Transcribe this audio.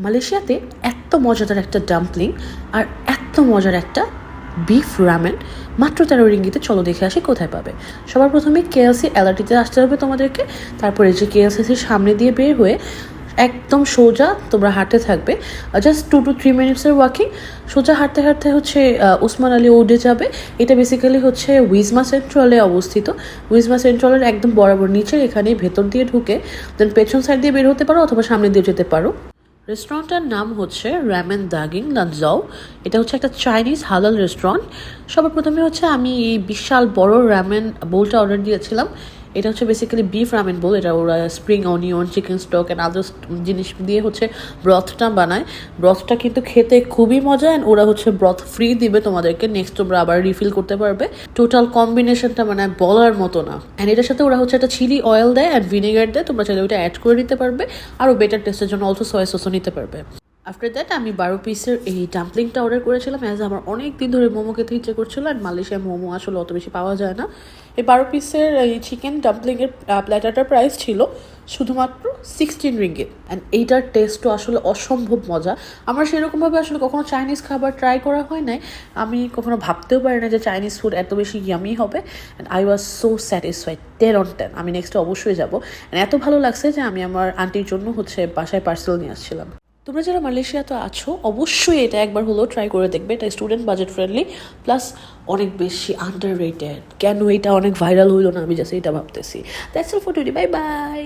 মালয়েশিয়াতে এত মজাদার একটা ডাম্পলিং আর এত মজার একটা বিফ রামেন মাত্র 13 রিঙ্গিতে। চলো দেখে আসি কোথায় পাবে। সবার প্রথমে কেএলসি এলআরটিতে আসতে হবে তোমাদেরকে। তারপরে যে কেএলসির সামনে দিয়ে বের হয়ে একদম সোজা তোমরা হাঁটতে থাকবে, জাস্ট 2 to 3 মিনিটসের ওয়াকিং। সোজা হাঁটতে হাঁটতে হচ্ছে উসমান আলী ওডে যাবে। এটা বেসিক্যালি হচ্ছে উইজমা সেন্ট্রালে অবস্থিত। উইজমা সেন্ট্রালের একদম বরাবর নিচে, এখানে ভেতর দিয়ে ঢুকে দেন পেছন সাইড দিয়ে বের হতে পারো অথবা সামনে দিয়ে যেতে পারো। রেস্টুরেন্টটার নাম হচ্ছে রামেন দাগিং লানজাও। এটা হচ্ছে একটা চাইনিজ হালাল রেস্টুরেন্ট। সবার প্রথমে হচ্ছে আমি এই বিশাল বড় রামেন বোলটা অর্ডার দিয়েছিলাম। এটা হচ্ছে বেসিক্যালি বিফ রামেন বোল। এটা ওরা spring onion, chicken stock and others জিনিস দিয়ে হচ্ছে ব্রথটা বানায়। ব্রথটা কিন্তু খেতে খুবই মজা, অ্যান্ড ওরা হচ্ছে ব্রথ ফ্রি দিবে তোমাদেরকে, নেক্সট তোমরা আবার রিফিল করতে পারবে। টোটাল কম্বিনেশনটা মানে বলার মতো না। অ্যান্ড এটার সাথে ওরা হচ্ছে একটা চিলি অয়েল দেয় অ্যান্ড ভিনেগার দেয়, তোমরা চাইলে ওইটা অ্যাড করে নিতে পারবে। আরও বেটার টেস্টের জন্য অলসো সয়া সসও নিতে পারবে। আফটার দ্যাট আমি 12 পিসের এই ডাম্পলিংটা অর্ডার করেছিলাম, অ্যাজ আমার অনেক দিন ধরে মোমো খেতে ইচ্ছে করছিল, অ্যান্ড মালয়েশিয়ায় মোমো আসলে অত বেশি পাওয়া যায় না। এই 12 পিসের এই চিকেন ডাম্পলিংয়ের প্ল্যাটারটার প্রাইস ছিল শুধুমাত্র 16 রিঙ্গিত। অ্যান্ড এইটার টেস্টও আসলে অসম্ভব মজা। আমার সেরকমভাবে আসলে কখনো চাইনিজ খাবার ট্রাই করা হয় নাই। আমি কখনো ভাবতেও পারি না যে চাইনিজ ফুড এত বেশি ইয়ামি হবে। And I was so satisfied, 10 on 10। আমি নেক্সটে অবশ্যই যাবো। অ্যান্ড এত ভালো লাগছে যে আমি আমার আন্টির জন্য হচ্ছে বাসায় পার্সেল নিয়ে আসছিলাম। তোমরা যারা মালয়েশিয়াতে আছো অবশ্যই এটা একবার হলেও ট্রাই করে দেখবে। এটা স্টুডেন্ট বাজেট ফ্রেন্ডলি, প্লাস অনেক বেশি আন্ডার রেটেড। কেন এটা অনেক ভাইরাল হইলো না আমি জাস্ট এটা ভাবতেছি। That's all for today, bye bye.